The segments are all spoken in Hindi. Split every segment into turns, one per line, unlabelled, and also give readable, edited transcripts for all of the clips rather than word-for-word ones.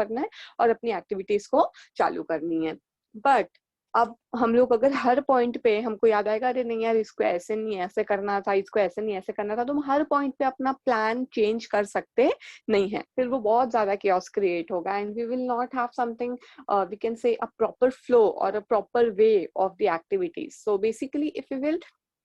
करना है और अपनी एक्टिविटीज को चालू करनी है। बट अब हम लोग अगर हर पॉइंट पे हमको याद आएगा अरे नहीं यार इसको ऐसे नहीं ऐसे करना था, इसको ऐसे नहीं ऐसे करना था, तो हम हर पॉइंट पे अपना प्लान चेंज कर सकते नहीं है, फिर वो बहुत ज्यादा chaos क्रिएट होगा and we will not have something we can say a proper flow और a proper way of the activities. So basically if we will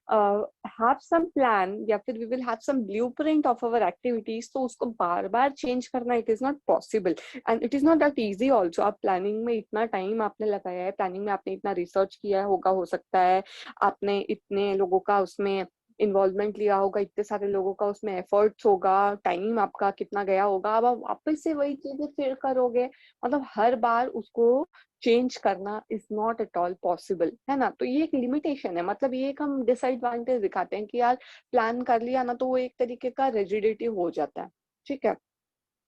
have some plan या फिर we will have some blueprint of our activities, तो उसको बार बार चेंज करना it is not possible and it is not that easy also। आप प्लानिंग में इतना टाइम आपने लगाया है, प्लानिंग में आपने इतना रिसर्च किया होगा, हो सकता है आपने इतने लोगों का उसमें इन्वॉल्वमेंट लिया होगा, इतने सारे लोगों का उसमें एफर्ट्स होगा, टाइम आपका कितना गया होगा, अब आप वापस से वही चीजें फिर करोगे, मतलब हर बार उसको चेंज करना is not at all possible, है ना। तो ये एक लिमिटेशन है, मतलब ये एक हम डिसएडवांटेज दिखाते हैं कि यार प्लान कर लिया ना तो वो एक तरीके का रिजिडिटी हो जाता है, ठीक है।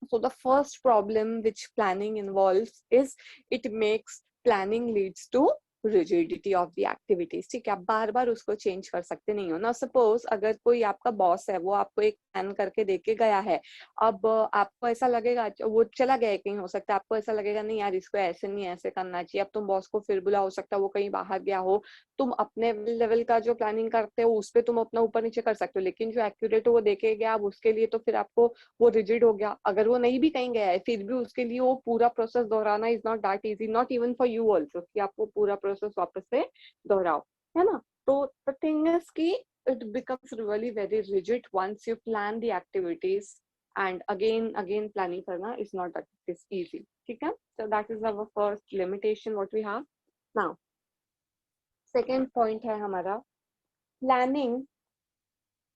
So the first problem which planning involves is it makes planning leads to rigidity of the activities। ठीक है, आप बार बार उसको चेंज कर सकते नहीं हो ना। सपोज अगर कोई आपका बॉस है, वो आपको एक प्लान करके देके गया है, अब आपको ऐसा लगेगा, वो चला गया है कहीं, हो सकता है आपको ऐसा लगेगा नहीं यार इसको ऐसे नहीं ऐसे करना चाहिए, अब तुम बॉस को फिर बुला, हो सकता है वो कहीं बाहर गया हो, तुम अपने लेवल का जो प्लानिंग करते हो उस पर तुम अपना ऊपर नीचे कर सकते हो, लेकिन जो एक्यूरेट हो वो देके गया, अब उसके लिए तो फिर आपको वो रिजिड हो गया। अगर वो नहीं भी कहीं गया है फिर भी उसके लिए वो पूरा प्रोसेस दोहराना is not that easy, not even for you also, कि आपको पूरा प्रोसेस वापस से दोहराओ, है ना। तो द थिंग इज कि it becomes really very rigid once you plan the activities and again planning करना is not that is easy, ठीक है। So that is our first limitation what we have। now second point है हमारा planning।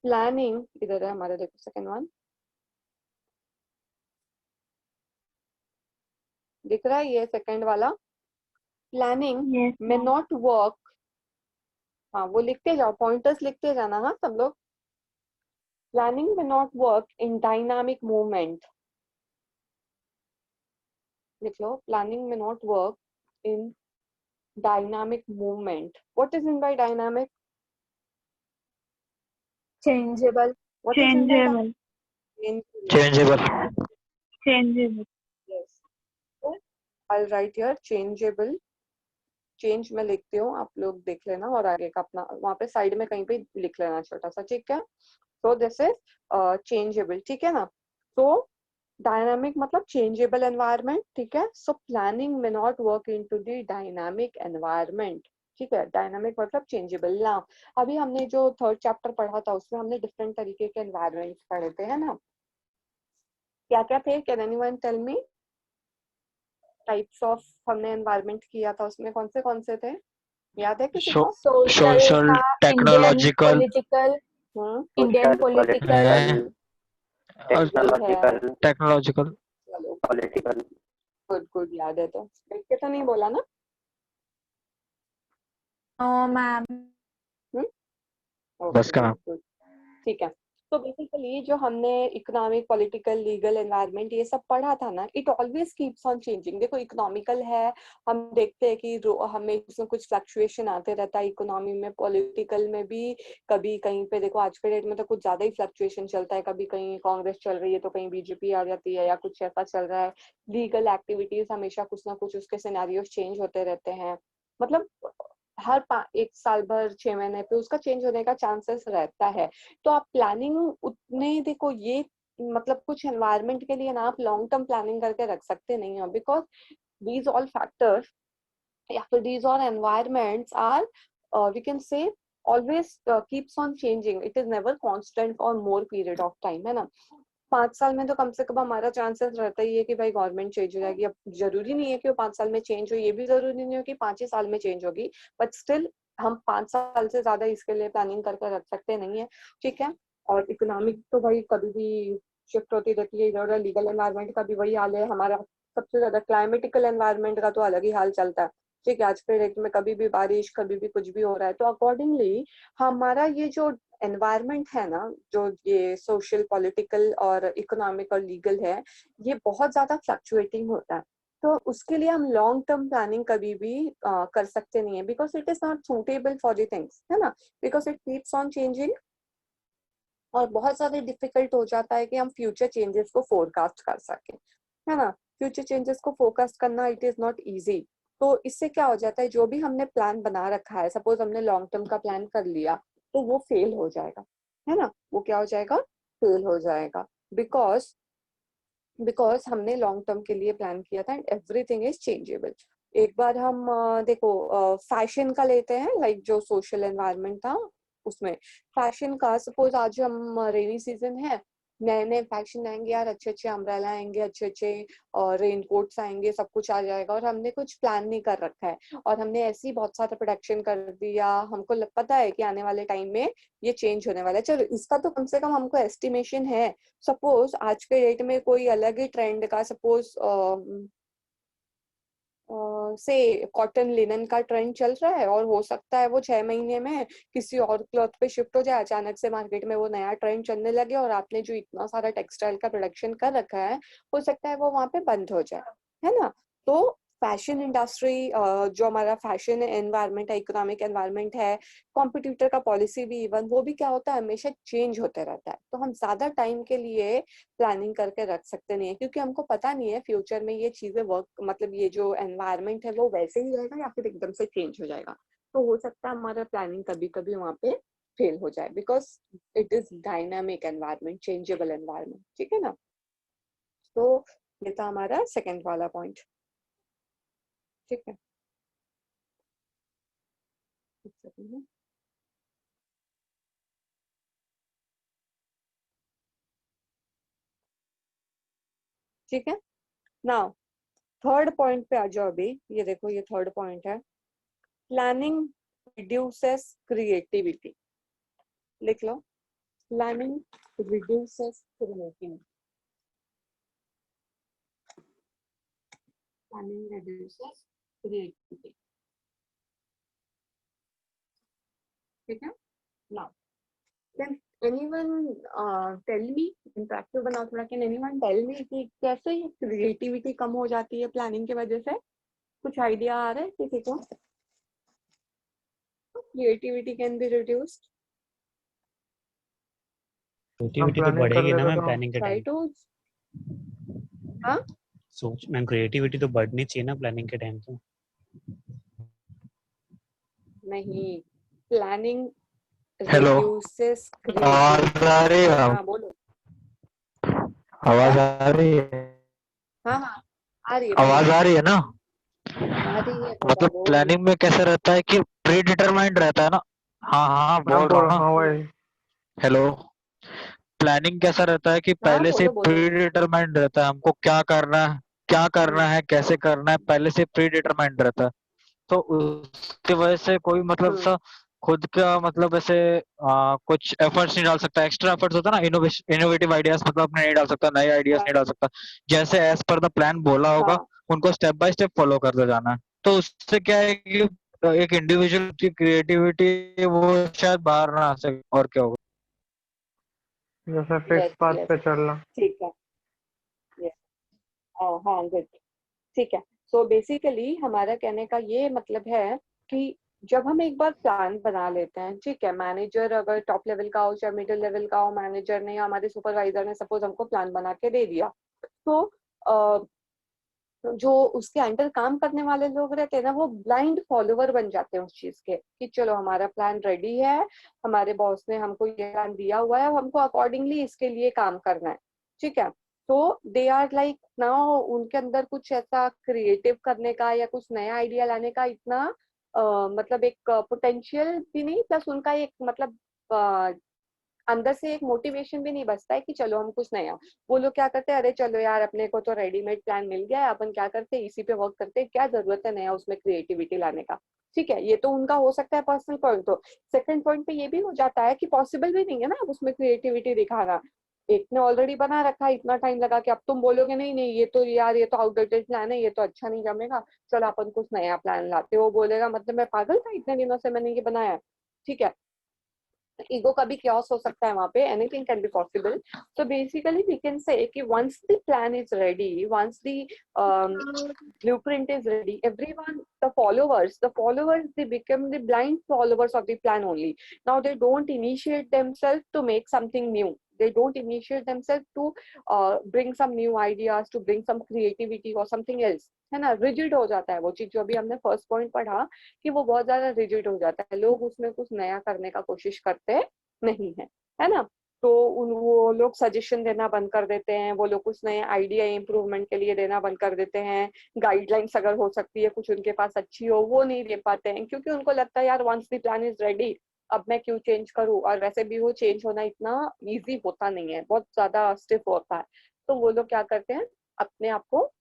planning इधर है हमारा, देखो सेकंड वन दिख रहा है, ये सेकंड वाला प्लानिंग में नॉट वर्क। हाँ वो लिखते जाओ, पॉइंटर्स लिखते जाना, हाँ सब लोग। प्लानिंग में not work in dynamic movement, लिख लो, प्लानिंग में not work in dynamic movement. What is in by dynamic?
Changeable.
What is in by
Changeable.
Changeable.
Yes, so I'll write here changeable। Change में लिखती हूँ, आप लोग देख लेना और आगे का अपना वहां पे साइड में कहीं पे लिख लेना छोटा सा, ठीक है। सो दिस इज चेंजेबल, ठीक है ना। सो डायनामिक मतलब चेंजेबल एनवायरनमेंट, ठीक है। सो प्लानिंग में not work into the dynamic environment, ठीक है। डायनामिक मतलब चेंजेबल ना। अभी हमने जो थर्ड चैप्टर पढ़ा था उसमें हमने डिफरेंट तरीके के एनवायरनमेंट पढ़े थे, है ना। क्या क्या थे, can anyone tell me? Types of हमने एनवायरनमेंट किया था, उसमें कौन से थे, याद है किसी को?
Social,
Indian
technological,
political, Indian
social,
political,
और
technological,
technological।
चलो
political।
गुड गुड, याद है तो देख के तो नहीं बोला ना।
no ma'am,
बस का
ओके, ठीक है। तो बेसिकली जो हमने इकोनॉमिक, पॉलिटिकल, लीगल, एनवायरनमेंट ये सब पढ़ा था ना, it always keeps on changing. देखो इकोनॉमिकल है, हम देखते हैं कि हमें इसमें कुछ फ्लक्चुएशन आते रहता है इकोनॉमी में, पॉलिटिकल में भी कभी कहीं पे देखो आज के डेट में तो कुछ ज्यादा ही फ्लक्चुएशन चलता है, कभी कहीं कांग्रेस चल रही है तो कहीं बीजेपी आ जाती है या कुछ ऐसा चल रहा है। लीगल एक्टिविटीज हमेशा कुछ ना कुछ उसके सिनेरियोस चेंज होते रहते हैं, मतलब हर एक साल भर 6 महीने पे उसका चेंज होने का चांसेस रहता है। तो आप प्लानिंग उतने, देखो ये मतलब कुछ एनवायरनमेंट के लिए ना आप लॉन्ग टर्म प्लानिंग करके रख सकते नहीं हो, बिकॉज दीज ऑल फैक्टर्स या फिर these all environments are we can say always keeps on changing, it is never constant for more period of time, है ना। 5 साल में तो कम से कम हमारा चांसेस रहता ही है कि भाई गवर्नमेंट चेंज हो जाएगी। अब जरूरी नहीं है कि वो 5 साल में चेंज हो, ये भी जरूरी नहीं हो कि 5 ही साल में चेंज होगी, बट स्टिल हम 5 साल से ज्यादा इसके लिए प्लानिंग करके रख सकते नहीं है, ठीक है। और इकोनॉमिक तो भाई कभी भी शिफ्ट होती रहती है इधर उधर, लीगल एनवायरनमेंट का भी वही हाल है हमारा, सबसे ज्यादा क्लाइमेटिकल एनवायरनमेंट का तो अलग ही हाल चलता है, ठीक है। आज के डेट में कभी भी बारिश, कभी भी कुछ भी हो रहा है, तो अकॉर्डिंगली हमारा ये जो एनवायरनमेंट है ना, जो ये सोशल, पॉलिटिकल और इकोनॉमिक और लीगल है, ये बहुत ज्यादा फ्लक्चुएटिंग होता है। तो उसके लिए हम लॉन्ग टर्म प्लानिंग कभी भी कर सकते नहीं है, because it is not suitable for the things, है ना, because it keeps on changing. और बहुत ज्यादा डिफिकल्ट हो जाता है कि हम फ्यूचर चेंजेस को फोरकास्ट कर सकें, है ना। फ्यूचर चेंजेस को फोकस करना इट इज नॉट इजी। तो इससे क्या हो जाता है, जो भी हमने प्लान बना रखा है, सपोज हमने लॉन्ग टर्म का प्लान कर लिया, तो वो फेल हो जाएगा, है ना, वो क्या हो जाएगा, फेल हो जाएगा, बिकॉज हमने लॉन्ग टर्म के लिए प्लान किया था एंड एवरीथिंग इज चेंजेबल। एक बार हम देखो फैशन का लेते हैं, लाइक जो सोशल एनवायरनमेंट था उसमें फैशन का, सपोज आज हम रेनी सीजन है, नए नए फैशन आएंगे यार, अच्छे अच्छे अम्ब्रेला आएंगे, अच्छे अच्छे रेन कोट्स आएंगे, सब कुछ आ जाएगा, और हमने कुछ प्लान नहीं कर रखा है और हमने ऐसे ही बहुत सारा प्रोडक्शन कर दिया, हमको पता है कि आने वाले टाइम में ये चेंज होने वाला है, चलो इसका तो कम से कम हमको एस्टिमेशन है। सपोज आज के डेट में कोई अलग ही ट्रेंड का, सपोज से कॉटन लिनन का ट्रेंड चल रहा है और हो सकता है वो 6 महीने में किसी और क्लॉथ पे शिफ्ट हो जाए, अचानक से मार्केट में वो नया ट्रेंड चलने लगे और आपने जो इतना सारा टेक्सटाइल का प्रोडक्शन कर रखा है हो सकता है वो वहां पे बंद हो जाए, है ना। तो फैशन इंडस्ट्री, जो हमारा फैशन एनवायरनमेंट है, इकोनॉमिक एनवायरनमेंट है, कॉम्पिटिटर का पॉलिसी भी इवन वो भी क्या होता है, हमेशा चेंज होते रहता है। तो हम ज्यादा टाइम के लिए प्लानिंग करके रख सकते नहीं है, क्योंकि हमको पता नहीं है फ्यूचर में ये चीजें वर्क, मतलब ये जो एनवायरनमेंट है वो वैसे ही रहेगा या फिर एकदम से चेंज हो जाएगा। तो हो सकता है हमारा प्लानिंग कभी कभी वहां पे फेल हो जाए, because it is dynamic environment, changeable environment, ठीक है ना। तो ये था हमारा सेकेंड वाला पॉइंट, ठीक है। एक सेकंड में। ठीक है, नाउ थर्ड पॉइंट पे आ जाओ अभी, ये देखो ये थर्ड पॉइंट है, प्लानिंग रिड्यूसेस क्रिएटिविटी। लिख लो, planning reduces creativity, planning reduces creativity, ठीक है। Now can anyone tell me, interactive बना थोड़ा, कैन एनीवन टेल मी कि कैसे क्रिएटिविटी कम हो जाती है प्लानिंग की वजह से, कुछ आइडिया आ रहा है किसी को, creativity can be reduced,
creativity तो बढ़ेगी ना मैम प्लानिंग के
ट्राई
टाइम।
टू, हाँ
सोच मैम, क्रिएटिविटी तो बढ़नी चाहिए ना प्लानिंग के टाइम तो।
नहीं, प्लानिंग
हेलो,
रिड्यूसेस
आवाज
क्रिएटिविटी।
आ रही है?
हाँ बोलो,
आवाज
क्या,
आ रही है?
हाँ हाँ आ रही है,
आवाज
बोलो
आ रही है ना?
आ रही है, बता
मतलब
दो।
प्लानिंग में कैसा रहता है कि प्री डिटरमाइंड रहता है ना। हाँ हाँ बोल रहा हूँ ना।
हाँ भाई,
हेलो, प्लानिंग कैसा रहता है कि
हाँ
पहले से
बोलो बोलो।
प्री डिटरमाइंड रहता है, हमको क्या करना है, क्या करना है, कैसे करना है, पहले से प्री डिटरमाइंड रहता है। तो उसकी वजह से कोई मतलब सा खुद का मतलब ऐसे कुछ एफर्ट्स नहीं डाल सकता, एक्स्ट्रा एफर्ट्स होता है ना, इनोवेटिव आइडियाज मतलब अपने नहीं डाल सकता, नए आइडियाज नहीं डाल सकता, जैसे एज पर द प्लान बोला होगा
हाँ
उनको स्टेप बाय स्टेप फॉलो करते जाना है। तो उससे क्या है कि एक इंडिविजुअल की क्रिएटिविटी वो शायद बाहर ना आ सके, और क्या होगा।
जैसे फिक्स
यस
पाथ
यस,
पे चलना।
ठीक है, यस, हाँ गुड, ठीक है। सो बेसिकली हमारा कहने का ये मतलब है कि जब हम एक बार प्लान बना लेते हैं, ठीक है, मैनेजर अगर टॉप लेवल का हो चाहे मिडिल लेवल का हो, मैनेजर ने या हमारे सुपरवाइजर ने सपोज हमको प्लान बना के दे दिया, तो जो उसके अंडर काम करने वाले लोग रहते हैं ना, वो ब्लाइंड फॉलोवर बन जाते हैं उस चीज के, कि चलो हमारा प्लान रेडी है, हमारे बॉस ने हमको ये प्लान दिया हुआ है, हमको अकॉर्डिंगली इसके लिए काम करना है, ठीक है। तो दे आर लाइक नाउ, उनके अंदर कुछ ऐसा क्रिएटिव करने का या कुछ नया आइडिया लाने का इतना मतलब एक पोटेंशियल भी नहीं, प्लस उनका एक मतलब अंदर से एक मोटिवेशन भी नहीं बचता है कि चलो हम कुछ नया, वो लोग क्या करते हैं, अरे चलो यार अपने को तो रेडीमेड प्लान मिल गया है, अपन क्या करते हैं इसी पे वर्क करते हैं, क्या जरूरत है नया उसमें क्रिएटिविटी लाने का, ठीक है। ये तो उनका हो सकता है पर्सनल पॉइंट। तो सेकंड पॉइंट पे ये भी हो जाता है कि पॉसिबल भी नहीं है ना अब उसमें क्रिएटिविटी दिखाना, एक ने ऑलरेडी बना रखा है इतना टाइम लगा के, अब तुम बोलोगे नहीं नहीं ये तो यार ये तो आउटडेटेड प्लान है, ये तो अच्छा नहीं जमेगा, चलो अपन कुछ नया प्लान लाते, वो बोलेगा मतलब मैं पागल था, इतने दिनों से मैंने ये बनाया है, ठीक है। ईगो का भी क्योस हो सकता है वहां पे, anything can be possible. So basically we can say कि once the plan is ready, once the blueprint is ready, everyone, the followers they become the blind followers of the plan only. Now they don't initiate themselves to make something new, they don't initiate themselves to bring some new ideas, to bring some creativity or something else, है ना. rigid हो जाता है वो चीज, जो अभी हमने फर्स्ट पॉइंट पढ़ा कि वो बहुत ज्यादा rigid हो जाता है, लोग उसमें कुछ नया करने का कोशिश करते नहीं है ना. तो वो लोग सजेशन देना बंद कर देते हैं, वो लोग कुछ नए आइडिया इम्प्रूवमेंट के लिए देना बंद कर देते हैं, गाइडलाइंस अगर हो सकती है कुछ उनके पास अच्छी हो वो नहीं दे पाते हैं, क्योंकि उनको लगता है यार once the plan is ready अब मैं क्यों चेंज करूं. और वैसे भी वो चेंज होना इतना इजी होता नहीं है, बहुत ज्यादा स्टिफ होता है. तो वो लोग क्या करते हैं, अपने आप को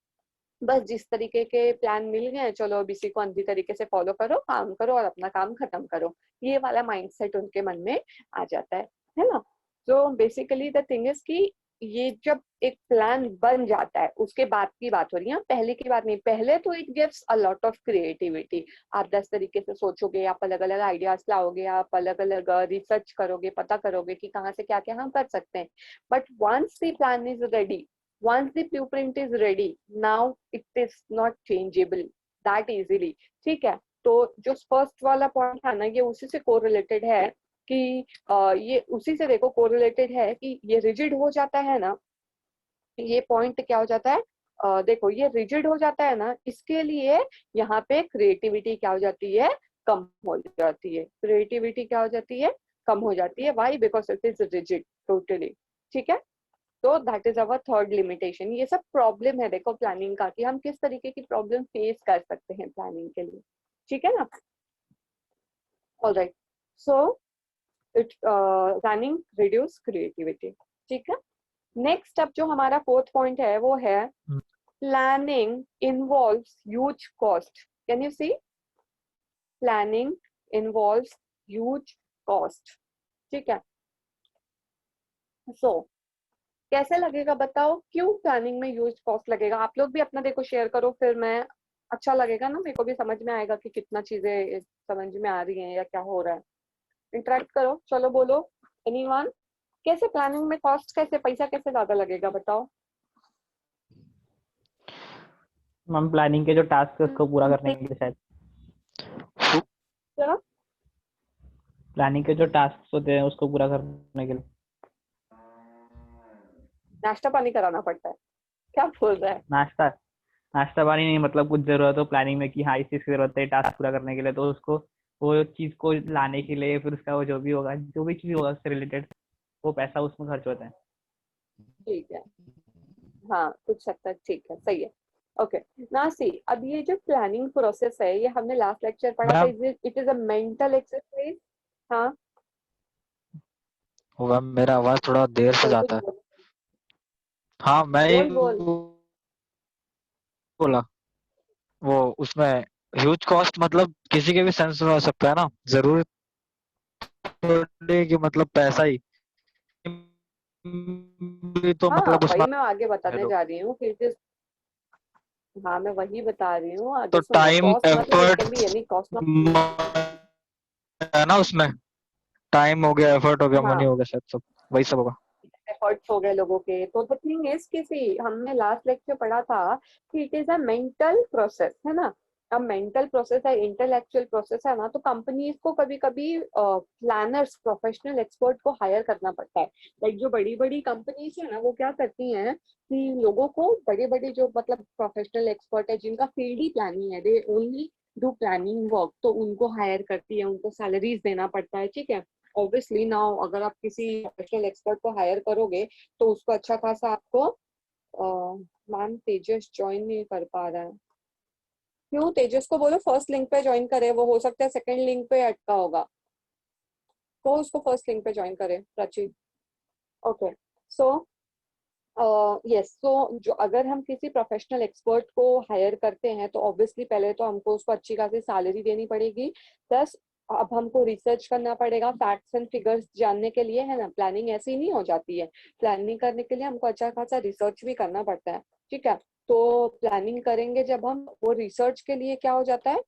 बस जिस तरीके के प्लान मिल गए चलो अब इसी को अंधी तरीके से फॉलो करो, काम करो और अपना काम खत्म करो, ये वाला माइंडसेट उनके मन में आ जाता है ना. तो बेसिकली द थिंग इज कि ये जब एक प्लान बन जाता है उसके बाद की बात हो रही है, पहले की बात नहीं. पहले तो it gives a lot of creativity, आप 10 तरीके से सोचोगे, आप अलग अलग आइडियाज लाओगे, आप अलग अलग रिसर्च करोगे, पता करोगे कि कहाँ से क्या क्या हम कर सकते हैं. But once the plan is ready, once the blueprint is ready, now it is not changeable that easily. ठीक है. तो जो फर्स्ट वाला पॉइंट है ना, ये उसी से कोरिलेटेड है कि ये उसी से देखो कोरिलेटेड है कि ये रिजिड हो जाता है ना, ये पॉइंट क्या हो जाता है, देखो ये रिजिड हो जाता है ना, इसके लिए यहाँ पे क्रिएटिविटी क्या हो जाती है, कम हो जाती है. क्रिएटिविटी क्या हो जाती है, कम हो जाती है. Why? Because it is rigid totally. ठीक है. तो that is our third limitation. ये सब प्रॉब्लम है देखो प्लानिंग का, कि हम किस तरीके की प्रॉब्लम फेस कर सकते हैं प्लानिंग के लिए. ठीक है ना. Alright. So it planning reduce creativity. ठीक है. नेक्स्ट अब जो हमारा फोर्थ पॉइंट है वो है planning involves huge cost. Can you see? Planning involves huge cost. ठीक है. सो कैसे लगेगा बताओ, क्यों प्लानिंग में ह्यूज कॉस्ट लगेगा? आप लोग भी अपना देखो शेयर करो, फिर मैं अच्छा लगेगा ना, मेरे को भी समझ में आएगा कि कितना चीजें समझ में आ रही हैं या क्या हो रहा है. इंटरेक्ट करो, चलो बोलो. एनीवन? कैसे प्लानिंग में कॉस्ट, कैसे पैसा कैसे ज्यादा लगेगा बताओ.
मैम प्लानिंग के जो टास्क है उसको पूरा करने के लिए शायद.
क्या?
प्लानिंग के जो टास्क होते हैं उसको पूरा करने के लिए
नाश्ता पानी कराना पड़ता है, क्या बोल रहा है?
नाश्ता पानी नहीं, मतलब कुछ जरूरत हो प्लानिंग में कि हाँ इस चीज की जरूरत है टास्क पूरा करने के लिए, तो उसको वो चीज को लाने के लिए फिर उसका वो जो भी होगा, जो भी चीज होगा उससे रिलेटेड, वो पैसा उसमें खर्च होता है.
ठीक है. हाँ कुछ हद तक ठीक है, सही है. ओके. ना सी, अब ये जो प्लानिंग प्रोसेस है ये हमने लास्ट लेक्चर पढ़ा था.
Ma'am
it is a mental exercise. हाँ
वो मेरा आवाज थोड़ा देर से
चल कुछ
जाता है.
बोल
हाँ मैं ही
बोल.
बोला वो उसमें ह्यूज कॉस्ट मतलब किसी के भी सेंस में हो सकता है ना, जरूर थोड़ी कि मतलब पैसा ही भी तो
हाँ
मतलब
वही
उसमें.
मैं आगे बताने
हेलो.
जा रही हूँ कि it is- हाँ मैं वही बता रही हूँ,
तो
आगे सुनो.
टाइम
कॉस्ट मतलब it
effort
can be any cost.
है ना उसमें, टाइम हो गया, एफर्ट हो गया, मनी
हाँ
हो गया, शायद सब वही सब होगा.
एफर्ट्स हो गए लोगों के. तो द थिंग इज किसी हमने लास्ट लेक्चर पढ़ा था कि it is a mental process, है ना. अब मेंटल प्रोसेस है, इंटेलेक्चुअल प्रोसेस है ना, तो कंपनीज को कभी कभी प्लानर्स, प्रोफेशनल एक्सपर्ट को हायर करना पड़ता है. लाइक जो बड़ी बड़ी कंपनीज है ना वो क्या करती हैं कि लोगों को, बड़े बड़े जो मतलब प्रोफेशनल एक्सपर्ट है जिनका फील्ड ही प्लानिंग है, they only do planning work, तो उनको हायर करती है, उनको सैलरीज देना पड़ता है. ठीक है. ऑब्वियसली नाउ अगर आप किसी प्रोफेशनल एक्सपर्ट को हायर करोगे तो उसको अच्छा खासा आपको. मैम तेजस ज्वाइन नहीं कर पा रहा है, क्यों? तेजस को बोलो फर्स्ट लिंक पे ज्वाइन करे, वो हो सकता है सेकंड लिंक पे अटका होगा, तो उसको फर्स्ट लिंक पे ज्वाइन करे. Prachi. Okay. So yes. So जो अगर हम किसी प्रोफेशनल एक्सपर्ट को हायर करते हैं तो ऑब्वियसली पहले तो हमको उसको अच्छी खासी सैलरी देनी पड़ेगी, प्लस अब हमको रिसर्च करना पड़ेगा फैक्ट्स एंड फिगर्स जानने के लिए, है ना. प्लानिंग ऐसी नहीं हो जाती है, प्लानिंग करने के लिए हमको अच्छा खासा रिसर्च भी करना पड़ता है. ठीक है. तो प्लानिंग करेंगे जब हम, वो रिसर्च के लिए क्या हो जाता है,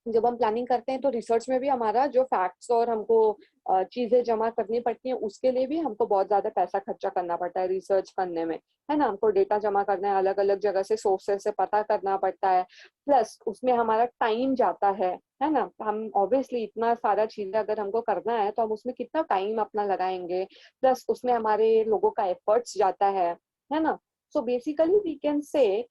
जब हम प्लानिंग करते हैं तो रिसर्च में भी हमारा जो फैक्ट्स और हमको चीजें जमा करनी पड़ती हैं उसके लिए भी हमको बहुत ज्यादा पैसा खर्चा करना पड़ता है रिसर्च करने में, है ना। हमको डेटा जमा करना है, अलग अलग जगह से सोर्सेस से पता करना पड़ता है, प्लस उसमें हमारा टाइम जाता है ना। हम ऑब्वियसली इतना सारा चीजें अगर हमको करना है तो हम उसमें कितना टाइम अपना लगाएंगे, प्लस उसमें हमारे लोगों का एफर्ट्स जाता है ना। सो बेसिकली वी कैन से